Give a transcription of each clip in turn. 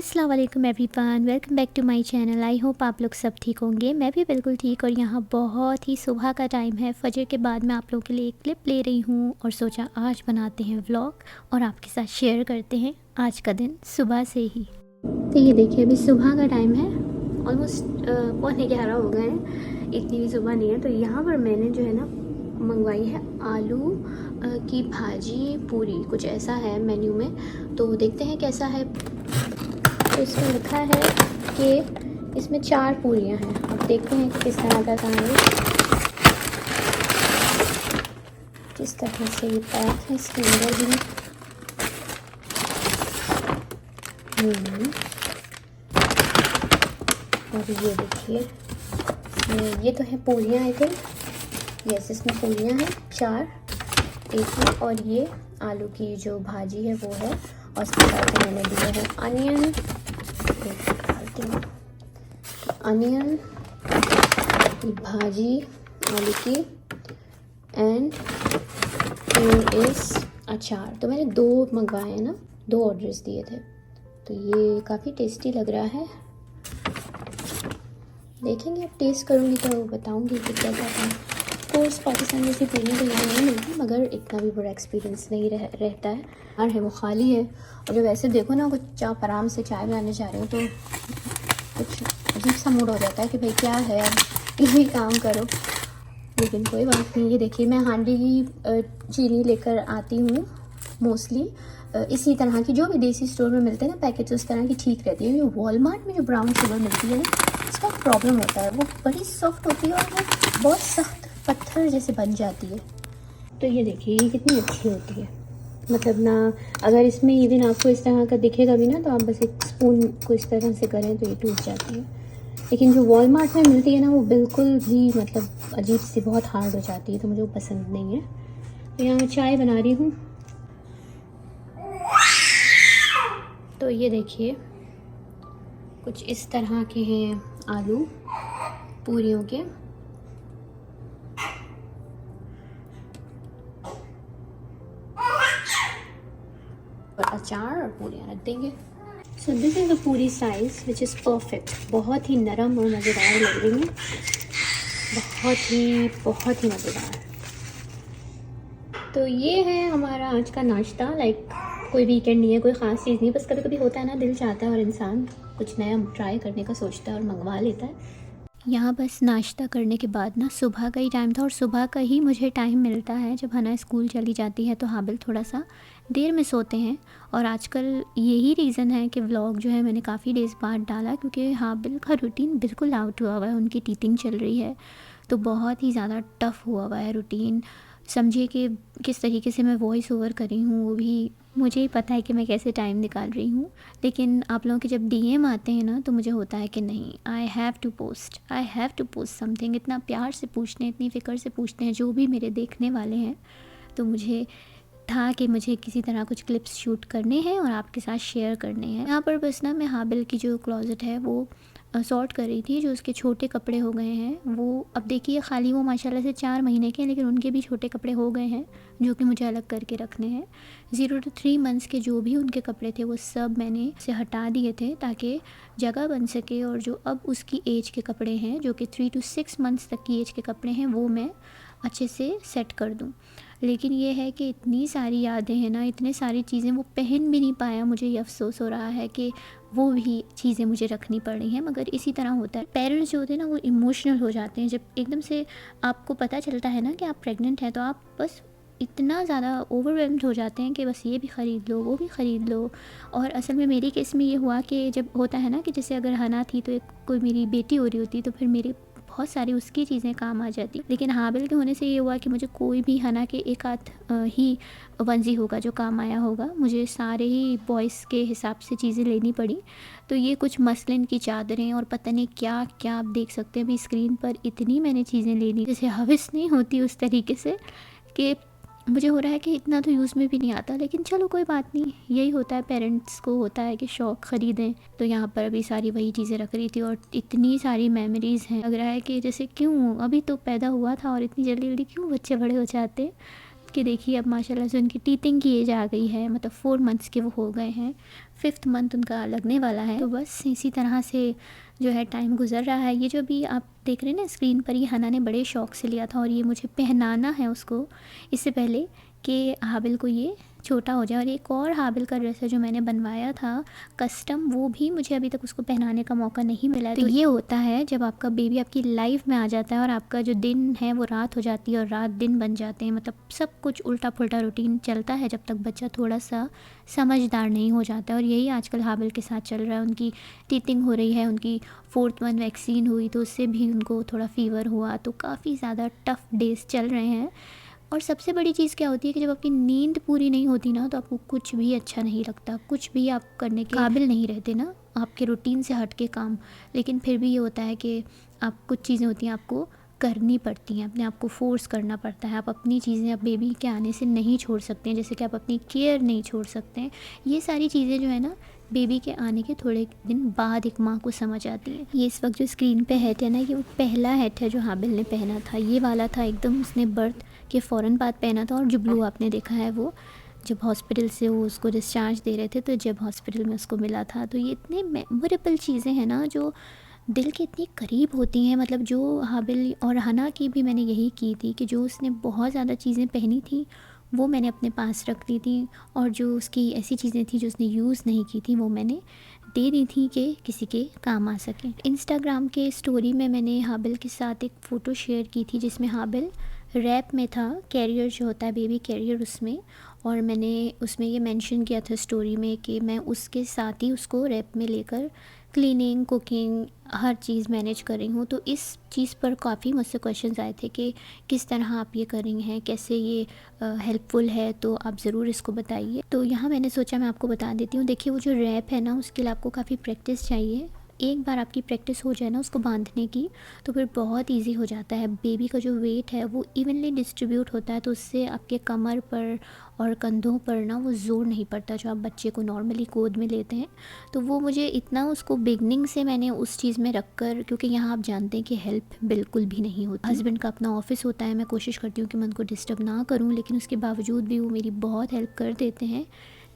अस्सलाम वालेकुम everyone, welcome back to my channel. I hope आप लोग सब ठीक होंगे। मैं भी बिल्कुल ठीक। और यहाँ बहुत ही सुबह का टाइम है। फजर के बाद मैं आप लोगों के लिए एक क्लिप ले रही हूँ और सोचा आज बनाते हैं व्लॉग और आपके साथ शेयर करते हैं आज का दिन सुबह से ही। तो ये देखिए अभी सुबह का टाइम है, ऑलमोस्ट 11:15 हो गए हैं, इतनी भी सुबह नहीं है। तो यहाँ पर मैंने जो है ना मंगवाई है आलू की भाजी पूरी, कुछ ऐसा है मेन्यू में। तो देखते हैं कैसा है। तो इसमें लिखा है कि इसमें 4 पूरियां हैं। अब देखते हैं कि किस तरह का है, किस तरह से ये पैक है इसके अंदर भी। और ये देखिए, ये तो है पूरियां, आई थिंक। यस, इसमें पूरियां हैं 4 एक में। और ये आलू की जो भाजी है वो है। और इसके साथ मैंने दिया है अनियन, अनियन भाजी आलू की, एंड इस अचार। तो मैंने 2 मंगवाए हैं ना, 2 ऑर्डर्स दिए थे। तो ये काफ़ी टेस्टी लग रहा है। देखेंगे, अब टेस्ट करूँगी तो बताऊँगी कि कैसा था। कोर्स पाकिस्तान जैसी पूरी तो यहाँ नहीं मिलती, मगर इतना भी बुरा एक्सपीरियंस नहीं रहता है। और है वो खाली है। और जब ऐसे देखो ना, कुछ आप आराम से चाय बनाने जा रहे हो तो कुछ अजीब सा मूड हो जाता है कि भाई क्या है, अब यही काम करो। लेकिन कोई बात नहीं। ये देखिए, मैं हांडी की चीनी लेकर आती हूँ मोस्टली। इसी तरह की जो भी देसी स्टोर में मिलते हैं ना पैकेट्स, उस तरह की ठीक रहती है। ये वॉलमार्ट में जो ब्राउन शुगर मिलती है ना, इसका प्रॉब्लम होता है, वो बड़ी सॉफ्ट होती है और वो बहुत सख्त पत्थर जैसे बन जाती है। तो ये देखिए, ये कितनी अच्छी होती है। मतलब ना, अगर इसमें इवन आपको इस तरह का दिखेगा भी ना, तो आप बस एक स्पून को इस तरह से करें तो ये टूट जाती है। लेकिन जो वॉलमार्ट में मिलती है ना, वो बिल्कुल भी मतलब अजीब सी बहुत हार्ड हो जाती है, तो मुझे वो पसंद नहीं है। तो यहाँ मैं चाय बना रही हूँ। तो ये देखिए, कुछ इस तरह के हैं आलू पूरियों के। और अचार और पूरियाँ रख देंगे। सो दिस इज़ द पूरी साइज़ विच इज़ परफेक्ट। बहुत ही नरम और मज़ेदार लग रही है, बहुत ही मज़ेदार। तो ये है हमारा आज का नाश्ता। लाइक कोई वीकेंड नहीं है, कोई ख़ास चीज़ नहीं, बस कभी कभी होता है ना, दिल चाहता है और इंसान कुछ नया ट्राई करने का सोचता है और मंगवा लेता है। यहाँ बस नाश्ता करने के बाद ना सुबह का ही टाइम था, और सुबह का ही मुझे टाइम मिलता है जब हना स्कूल चली जाती है तो हाबिल थोड़ा सा देर में सोते हैं। और आजकल यही रीज़न है कि व्लॉग जो है मैंने काफ़ी डेज़ बाद डाला, क्योंकि हाबिल का रूटीन बिल्कुल आउट हुआ हुआ है। उनकी टीचिंग चल रही है तो बहुत ही ज़्यादा टफ़ हुआ हुआ है रूटीन। समझिए कि किस तरीके से मैं वॉइस ओवर कर रही हूँ, वो भी मुझे ही पता है कि मैं कैसे टाइम निकाल रही हूँ। लेकिन आप लोगों के जब डीएम आते हैं ना, तो मुझे होता है कि नहीं, I have to post something. इतना प्यार से पूछते हैं, इतनी फ़िक्र से पूछते हैं जो भी मेरे देखने वाले हैं। तो मुझे था कि मुझे किसी तरह कुछ क्लिप्स शूट करने हैं और आपके साथ शेयर करने हैं। यहाँ पर बस ना मैं हाबिल की जो क्लोज़ेट है वो सॉर्ट कर रही थी। जो उसके छोटे कपड़े हो गए हैं वो, अब देखिए खाली वो माशाल्लाह से 4 महीने के हैं, लेकिन उनके भी छोटे कपड़े हो गए हैं जो कि मुझे अलग करके रखने हैं। 0 to 3 मंथ्स के जो भी उनके कपड़े थे वो सब मैंने से हटा दिए थे ताकि जगह बन सके। और जो अब उसकी एज के कपड़े हैं, जो कि 3 to 6 मंथ्स तक की एज के कपड़े हैं, वो मैं अच्छे से सेट कर दूँ। लेकिन ये है कि इतनी सारी यादें हैं ना, इतनी सारी चीज़ें वो पहन भी नहीं पाया। मुझे ये अफसोस हो रहा है कि वो भी चीज़ें मुझे रखनी पड़ रही हैं। मगर इसी तरह होता है, पेरेंट्स जो होते हैं ना वो इमोशनल हो जाते हैं जब एकदम से आपको पता चलता है ना कि आप प्रेग्नेंट हैं। तो आप बस इतना ज़्यादा ओवरवेल्म्ड हो जाते हैं कि बस ये भी ख़रीद लो, वो भी ख़रीद लो। और असल में मेरे केस में ये हुआ कि जब होता है ना कि जैसे अगर हना थी तो एक कोई मेरी बेटी हो रही होती, तो फिर मेरे बहुत सारी उसकी चीज़ें काम आ जाती। लेकिन हाबिल के होने से ये हुआ कि मुझे कोई भी हना के एक आध ही वंजी होगा जो काम आया होगा। मुझे सारे ही बॉयज़ के हिसाब से चीज़ें लेनी पड़ी। तो ये कुछ मसलिन की चादरें और पता नहीं क्या क्या आप देख सकते हैं अभी स्क्रीन पर, इतनी मैंने चीज़ें ले ली। जैसे हविस नहीं होती उस तरीके से कि मुझे हो रहा है कि इतना तो यूज़ में भी नहीं आता। लेकिन चलो कोई बात नहीं, यही होता है, पेरेंट्स को होता है कि शौक़ ख़रीदें। तो यहाँ पर अभी सारी वही चीज़ें रख रही थी और इतनी सारी मेमोरीज़ हैं। लग रहा है कि जैसे क्यों अभी तो पैदा हुआ था और इतनी जल्दी जल्दी क्यों बच्चे बड़े हो जाते। के देखिए अब माशाल्लाह से उनकी टीथिंग की एज आ गई है, मतलब 4 मंथ्स के वो हो गए हैं, 5th मंथ उनका लगने वाला है। तो बस इसी तरह से जो है टाइम गुजर रहा है। ये जो भी आप देख रहे हैं ना स्क्रीन पर, ये हना ने बड़े शौक़ से लिया था और ये मुझे पहनाना है उसको, इससे पहले कि हाबिल को ये छोटा हो जाए। और एक और हाबिल का ड्रेस है जो मैंने बनवाया था कस्टम, वो भी मुझे अभी तक उसको पहनाने का मौका नहीं मिला है। तो ये होता है जब आपका बेबी आपकी लाइफ में आ जाता है और आपका जो दिन है वो रात हो जाती है और रात दिन बन जाते हैं, मतलब सब कुछ उल्टा पुल्टा रूटीन चलता है जब तक बच्चा थोड़ा सा समझदार नहीं हो जाता है। और यही आजकल हाबिल के साथ चल रहा है। उनकी टीथिंग हो रही है, उनकी 4th मंथ वैक्सीन हुई तो उससे भी उनको थोड़ा फ़ीवर हुआ, तो काफ़ी ज़्यादा टफ़ डेज़ चल रहे हैं। और सबसे बड़ी चीज़ क्या होती है कि जब आपकी नींद पूरी नहीं होती ना, तो आपको कुछ भी अच्छा नहीं लगता, कुछ भी आप करने के काबिल नहीं रहते ना, आपके रूटीन से हट के काम। लेकिन फिर भी ये होता है कि आप कुछ चीज़ें होती हैं आपको करनी पड़ती हैं, अपने आप को फ़ोर्स करना पड़ता है। आप अपनी चीज़ें अब बेबी के आने से नहीं छोड़ सकते हैं, जैसे कि आप अपनी केयर नहीं छोड़ सकते हैं। ये सारी चीज़ें जो है ना बेबी के आने के थोड़े दिन बाद एक माँ को समझ आती है। ये इस वक्त जो स्क्रीन पे हैट है ना, ये वो पहला हैट है जो हाबिल ने पहना था। ये वाला था एकदम उसने बर्थ के फ़ौरन बाद पहना था। और जो ब्लू आपने देखा है वो जब हॉस्पिटल से वो उसको डिस्चार्ज दे रहे थे, तो जब हॉस्पिटल में उसको मिला था। तो ये इतने मेमोरेबल चीज़ें हैं ना जो दिल के इतनी करीब होती हैं। मतलब जो हाबिल और हना की भी मैंने यही की थी कि जो उसने बहुत ज़्यादा चीज़ें पहनी थी वो मैंने अपने पास रख दी थी, और जो उसकी ऐसी चीज़ें थी जो उसने यूज़ नहीं की थी वो मैंने दे दी थी कि किसी के काम आ सके। इंस्टाग्राम के स्टोरी में मैंने हाबिल के साथ एक फ़ोटो शेयर की थी जिसमें हाबिल रैप में था, कैरियर जो होता है बेबी कैरियर उसमें। और मैंने उसमें ये मेंशन किया था स्टोरी में कि मैं उसके साथ ही उसको रैप में लेकर क्लीनिंग, कुकिंग, हर चीज़ मैनेज कर रही हूँ। तो इस चीज़ पर काफ़ी मुझसे क्वेश्चंस आए थे कि किस तरह आप ये कर रही हैं, कैसे ये हेल्पफुल है, तो आप ज़रूर इसको बताइए। तो यहाँ मैंने सोचा मैं आपको बता देती हूँ। देखिए वो जो रैप है ना, उसके लिए आपको काफ़ी प्रैक्टिस चाहिए। एक बार आपकी प्रैक्टिस हो जाए ना उसको बांधने की, तो फिर बहुत इजी हो जाता है। बेबी का जो वेट है वो इवनली डिस्ट्रीब्यूट होता है, तो उससे आपके कमर पर और कंधों पर ना वो ज़ोर नहीं पड़ता जो आप बच्चे को नॉर्मली गोद में लेते हैं। तो वो मुझे इतना उसको बिगनिंग से मैंने उस चीज़ में रख कर, क्योंकि यहाँ आप जानते हैं कि हेल्प बिल्कुल भी नहीं होती। हस्बैंड का अपना ऑफिस होता है, मैं कोशिश करती हूँ कि मैं उनको डिस्टर्ब ना करूँ, लेकिन उसके बावजूद भी वो मेरी बहुत हेल्प कर देते हैं।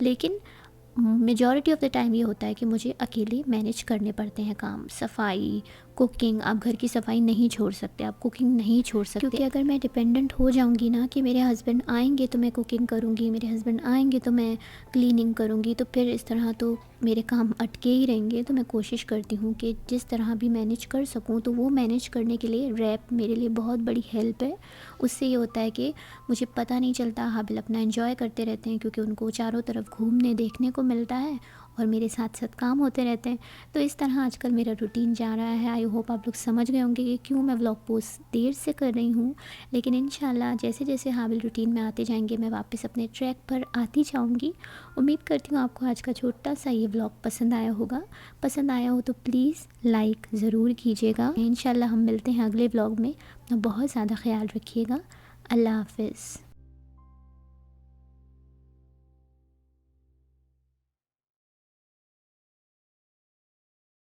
लेकिन मेजॉरिटी ऑफ द टाइम ये होता है कि मुझे अकेले मैनेज करने पड़ते हैं काम। सफाई, कुकिंग, आप घर की सफाई नहीं छोड़ सकते, आप कुकिंग नहीं छोड़ सकते, क्योंकि अगर मैं डिपेंडेंट हो जाऊंगी ना कि मेरे हस्बैंड आएंगे तो मैं कुकिंग करूंगी, मेरे हस्बैंड आएंगे तो मैं क्लीनिंग करूंगी, तो फिर इस तरह तो मेरे काम अटके ही रहेंगे। तो मैं कोशिश करती हूँ कि जिस तरह भी मैनेज कर सकूँ, तो वो मैनेज करने के लिए रैप मेरे लिए बहुत बड़ी हेल्प है। उससे ये होता है कि मुझे पता नहीं चलता, हाबिल अपना एंजॉय करते रहते हैं क्योंकि उनको चारों तरफ घूमने देखने को मिलता है और मेरे साथ साथ काम होते रहते हैं। तो इस तरह आजकल मेरा रूटीन जा रहा है। आई होप आप लोग समझ गए होंगे कि क्यों मैं व्लॉग पोस्ट देर से कर रही हूँ। लेकिन इंशाल्लाह जैसे जैसे हाबिल रूटीन में आते जाएंगे मैं वापस अपने ट्रैक पर आती जाऊँगी। उम्मीद करती हूँ आपको आज का छोटा सा ये व्लॉग पसंद आया होगा। पसंद आया हो तो प्लीज़ लाइक ज़रूर कीजिएगा। इंशाल्लाह हम मिलते हैं अगले व्लॉग में। अपना बहुत ज़्यादा ख्याल रखिएगा। अल्लाह हाफ़िज़।